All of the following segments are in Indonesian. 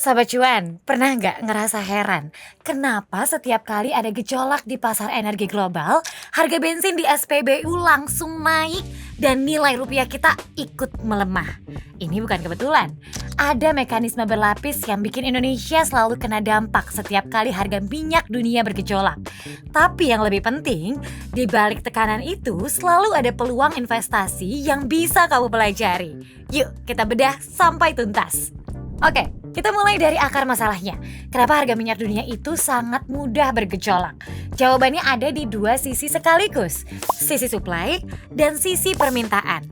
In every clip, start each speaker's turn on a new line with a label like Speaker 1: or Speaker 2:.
Speaker 1: Sobat cuan, pernah nggak ngerasa heran kenapa setiap kali ada gejolak di pasar energi global, harga bensin di SPBU langsung naik dan nilai rupiah kita ikut melemah? Ini bukan kebetulan. Ada mekanisme berlapis yang bikin Indonesia selalu kena dampak setiap kali harga minyak dunia bergejolak. Tapi yang lebih penting, di balik tekanan itu selalu ada peluang investasi yang bisa kamu pelajari. Yuk kita bedah sampai tuntas. Oke, kita mulai dari akar masalahnya. Kenapa harga minyak dunia itu sangat mudah bergejolak? Jawabannya ada di dua sisi sekaligus, sisi supply dan sisi permintaan.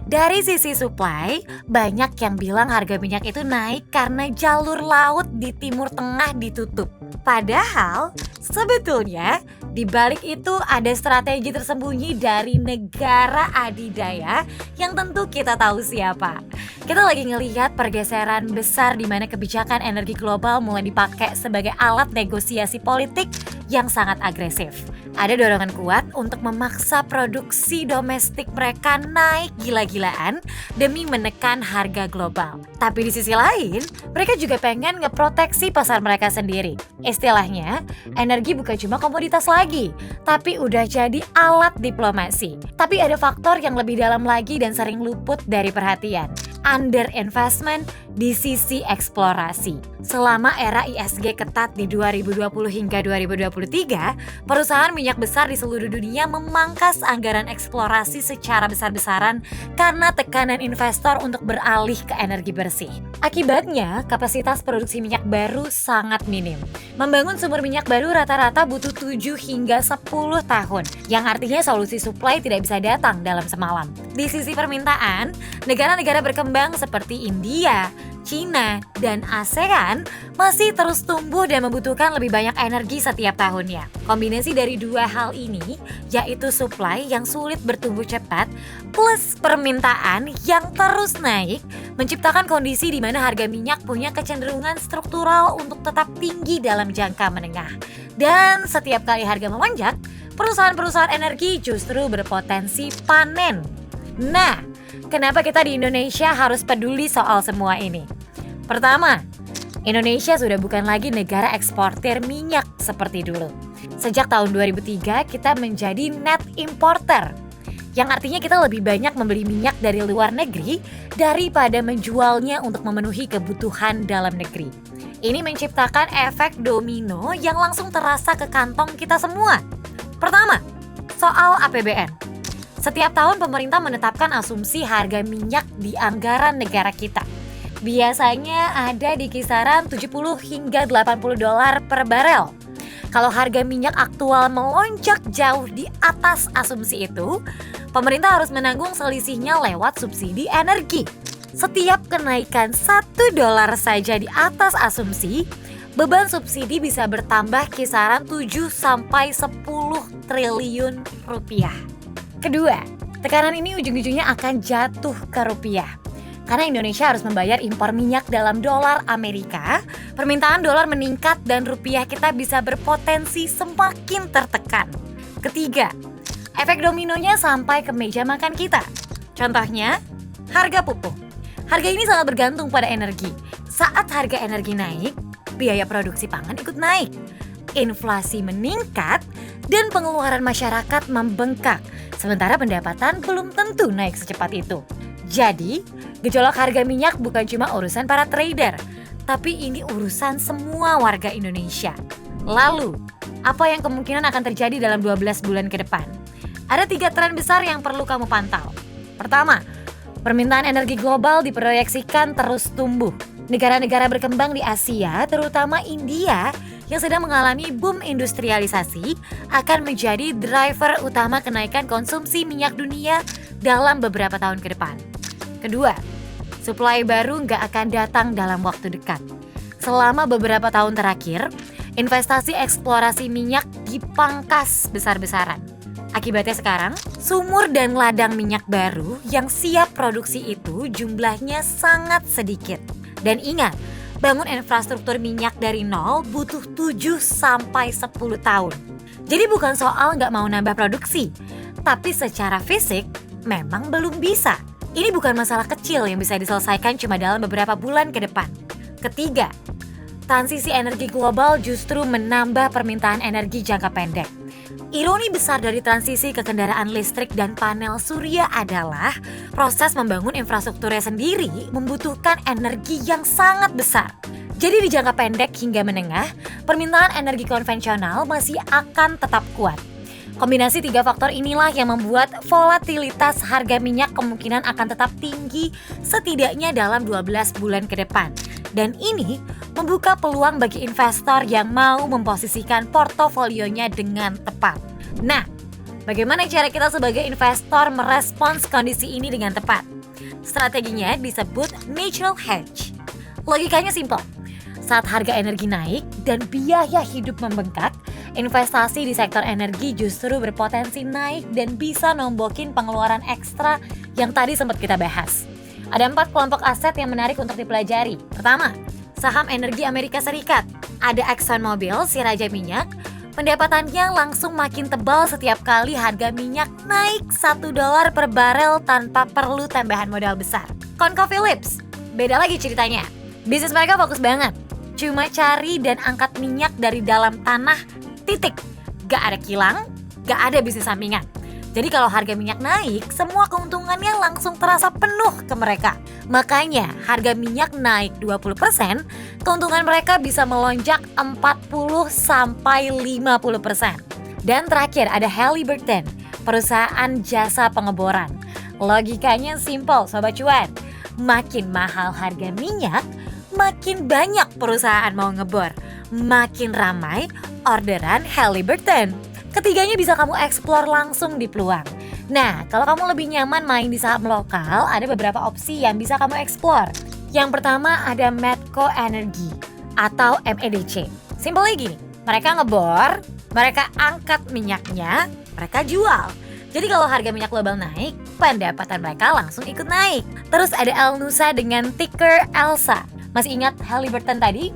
Speaker 1: Dari sisi supply, banyak yang bilang harga minyak itu naik karena jalur laut di Timur Tengah ditutup. Padahal, sebetulnya di balik itu ada strategi tersembunyi dari negara adidaya yang tentu kita tahu siapa. Kita lagi ngelihat pergeseran besar di mana kebijakan energi global mulai dipakai sebagai alat negosiasi politik yang sangat agresif. Ada dorongan kuat untuk memaksa produksi domestik mereka naik gila-gilaan demi menekan harga global. Tapi di sisi lain, mereka juga pengen ngeproteksi pasar mereka sendiri. Istilahnya, energi bukan cuma komoditas lagi, tapi udah jadi alat diplomasi. Tapi ada faktor yang lebih dalam lagi dan sering luput dari perhatian. Underinvestment di sisi eksplorasi. Selama era ISG ketat di 2020 hingga 2023, perusahaan minyak besar di seluruh dunia memangkas anggaran eksplorasi secara besar-besaran karena tekanan investor untuk beralih ke energi bersih. Akibatnya, kapasitas produksi minyak baru sangat minim. Membangun sumber minyak baru rata-rata butuh 7 hingga 10 tahun, yang artinya solusi supply tidak bisa datang dalam semalam. Di sisi permintaan, negara-negara berkembang seperti India, China, dan ASEAN masih terus tumbuh dan membutuhkan lebih banyak energi setiap tahunnya. Kombinasi dari dua hal ini, yaitu supply yang sulit bertumbuh cepat plus permintaan yang terus naik, menciptakan kondisi di mana harga minyak punya kecenderungan struktural untuk tetap tinggi dalam jangka menengah. Dan setiap kali harga melonjak, perusahaan-perusahaan energi justru berpotensi panen. Nah, kenapa kita di Indonesia harus peduli soal semua ini? Pertama, Indonesia sudah bukan lagi negara eksportir minyak seperti dulu. Sejak tahun 2003 kita menjadi net importer, yang artinya kita lebih banyak membeli minyak dari luar negeri daripada menjualnya untuk memenuhi kebutuhan dalam negeri. Ini menciptakan efek domino yang langsung terasa ke kantong kita semua. Pertama, soal APBN. Setiap tahun pemerintah menetapkan asumsi harga minyak di anggaran negara kita. Biasanya ada di kisaran 70 hingga 80 dolar per barel. Kalau harga minyak aktual melonjak jauh di atas asumsi itu, pemerintah harus menanggung selisihnya lewat subsidi energi. Setiap kenaikan 1 dolar saja di atas asumsi, beban subsidi bisa bertambah kisaran 7 sampai 10 triliun rupiah. Kedua, tekanan ini ujung-ujungnya akan jatuh ke rupiah. Karena Indonesia harus membayar impor minyak dalam dolar Amerika, permintaan dolar meningkat dan rupiah kita bisa berpotensi semakin tertekan. Ketiga, efek dominonya sampai ke meja makan kita. Contohnya, harga pupuk. Harga ini sangat bergantung pada energi. Saat harga energi naik, biaya produksi pangan ikut naik. Inflasi meningkat dan pengeluaran masyarakat membengkak. Sementara pendapatan belum tentu naik secepat itu. Jadi, gejolak harga minyak bukan cuma urusan para trader, tapi ini urusan semua warga Indonesia. Lalu, apa yang kemungkinan akan terjadi dalam 12 bulan ke depan? Ada 3 tren besar yang perlu kamu pantau. Pertama, permintaan energi global diproyeksikan terus tumbuh. Negara-negara berkembang di Asia, terutama India, yang sedang mengalami boom industrialisasi akan menjadi driver utama kenaikan konsumsi minyak dunia dalam beberapa tahun ke depan. Kedua, suplai baru nggak akan datang dalam waktu dekat. Selama beberapa tahun terakhir, investasi eksplorasi minyak dipangkas besar-besaran. Akibatnya sekarang, sumur dan ladang minyak baru yang siap produksi itu jumlahnya sangat sedikit. Dan ingat, bangun infrastruktur minyak dari nol butuh 7 sampai 10 tahun. Jadi bukan soal nggak mau nambah produksi, tapi secara fisik memang belum bisa. Ini bukan masalah kecil yang bisa diselesaikan cuma dalam beberapa bulan ke depan. Ketiga, transisi energi global justru menambah permintaan energi jangka pendek. Ironi besar dari transisi ke kendaraan listrik dan panel surya adalah proses membangun infrastrukturnya sendiri membutuhkan energi yang sangat besar. Jadi di jangka pendek hingga menengah, permintaan energi konvensional masih akan tetap kuat. Kombinasi 3 faktor inilah yang membuat volatilitas harga minyak kemungkinan akan tetap tinggi setidaknya dalam 12 bulan ke depan. Dan ini membuka peluang bagi investor yang mau memposisikan portofolionya dengan tepat. Nah, bagaimana cara kita sebagai investor merespons kondisi ini dengan tepat? Strateginya disebut natural hedge. Logikanya simpel. Saat harga energi naik dan biaya hidup membengkak, investasi di sektor energi justru berpotensi naik dan bisa nombokin pengeluaran ekstra yang tadi sempat kita bahas. Ada 4 kelompok aset yang menarik untuk dipelajari. Pertama, saham energi Amerika Serikat. Ada ExxonMobil, si raja minyak. Pendapatannya langsung makin tebal setiap kali harga minyak naik $1 per barel tanpa perlu tambahan modal besar. ConocoPhillips, beda lagi ceritanya. Bisnis mereka fokus banget. Cuma cari dan angkat minyak dari dalam tanah, titik. Gak ada kilang, gak ada bisnis sampingan. Jadi kalau harga minyak naik, semua keuntungannya langsung terasa penuh ke mereka. Makanya harga minyak naik 20%, keuntungan mereka bisa melonjak 40-50%. Dan terakhir ada Halliburton, perusahaan jasa pengeboran. Logikanya simple Sobat Cuan. Makin mahal harga minyak, makin banyak perusahaan mau ngebor. Makin ramai orderan Halliburton. Ketiganya bisa kamu eksplor langsung di peluang. Nah, kalau kamu lebih nyaman main di saham lokal, ada beberapa opsi yang bisa kamu eksplor. Yang pertama ada Medco Energy atau MEDC. Simpelnya gini, mereka ngebor, mereka angkat minyaknya, mereka jual. Jadi kalau harga minyak global naik, pendapatan mereka langsung ikut naik. Terus ada Elnusa dengan ticker ELSA. Masih ingat Halliburton tadi?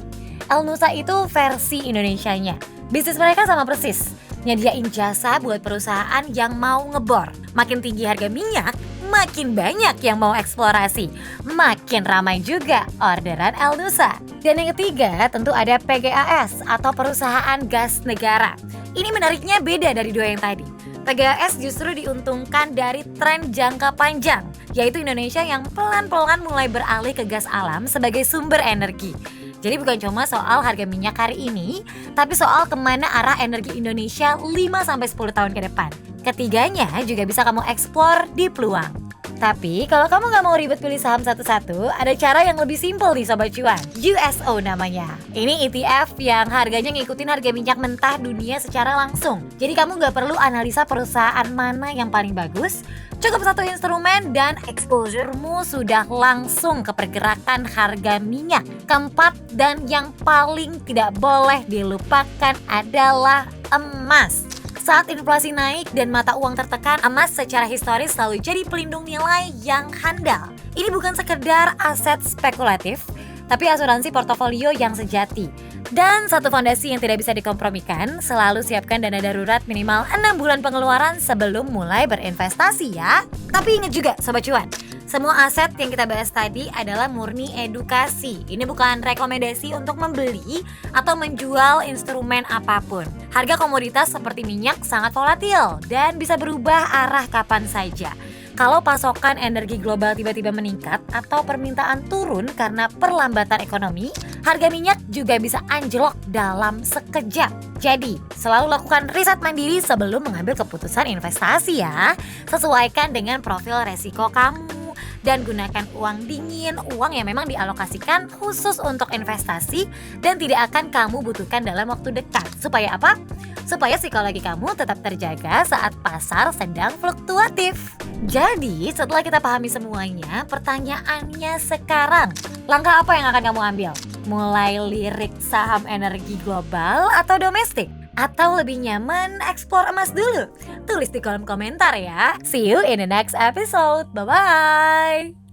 Speaker 1: Elnusa itu versi Indonesianya. Bisnis mereka sama persis. Nyediain jasa buat perusahaan yang mau ngebor. Makin tinggi harga minyak, makin banyak yang mau eksplorasi. Makin ramai juga orderan Elnusa. Dan yang ketiga tentu ada PGAS atau perusahaan gas negara. Ini menariknya beda dari 2 yang tadi. PGAS justru diuntungkan dari tren jangka panjang, yaitu Indonesia yang pelan-pelan mulai beralih ke gas alam sebagai sumber energi. Jadi bukan cuma soal harga minyak hari ini, tapi soal kemana arah energi Indonesia 5-10 tahun ke depan. Ketiganya juga bisa kamu eksplor di peluang. Tapi kalau kamu gak mau ribet pilih saham satu-satu, ada cara yang lebih simpel nih Sobat Cuan. USO namanya. Ini ETF yang harganya ngikutin harga minyak mentah dunia secara langsung. Jadi kamu gak perlu analisa perusahaan mana yang paling bagus. Cukup satu instrumen dan exposure-mu sudah langsung ke pergerakan harga minyak. Keempat dan yang paling tidak boleh dilupakan adalah emas. Saat inflasi naik dan mata uang tertekan, emas secara historis selalu jadi pelindung nilai yang handal. Ini bukan sekedar aset spekulatif, tapi asuransi portofolio yang sejati. Dan satu fondasi yang tidak bisa dikompromikan, selalu siapkan dana darurat minimal 6 bulan pengeluaran sebelum mulai berinvestasi ya. Tapi ingat juga Sobat Cuan, semua aset yang kita bahas tadi adalah murni edukasi. Ini bukan rekomendasi untuk membeli atau menjual instrumen apapun. Harga komoditas seperti minyak sangat volatil dan bisa berubah arah kapan saja. Kalau pasokan energi global tiba-tiba meningkat atau permintaan turun karena perlambatan ekonomi, harga minyak juga bisa anjlok dalam sekejap. Jadi, selalu lakukan riset mandiri sebelum mengambil keputusan investasi ya. Sesuaikan dengan profil resiko kamu dan gunakan uang dingin, uang yang memang dialokasikan khusus untuk investasi dan tidak akan kamu butuhkan dalam waktu dekat. Supaya apa? Supaya psikologi kamu tetap terjaga saat pasar sedang fluktuatif. Jadi, setelah kita pahami semuanya, pertanyaannya sekarang, langkah apa yang akan kamu ambil? Mulai lirik saham energi global atau domestik? Atau lebih nyaman eksplor emas dulu? Tulis di kolom komentar ya. See you in the next episode. Bye-bye.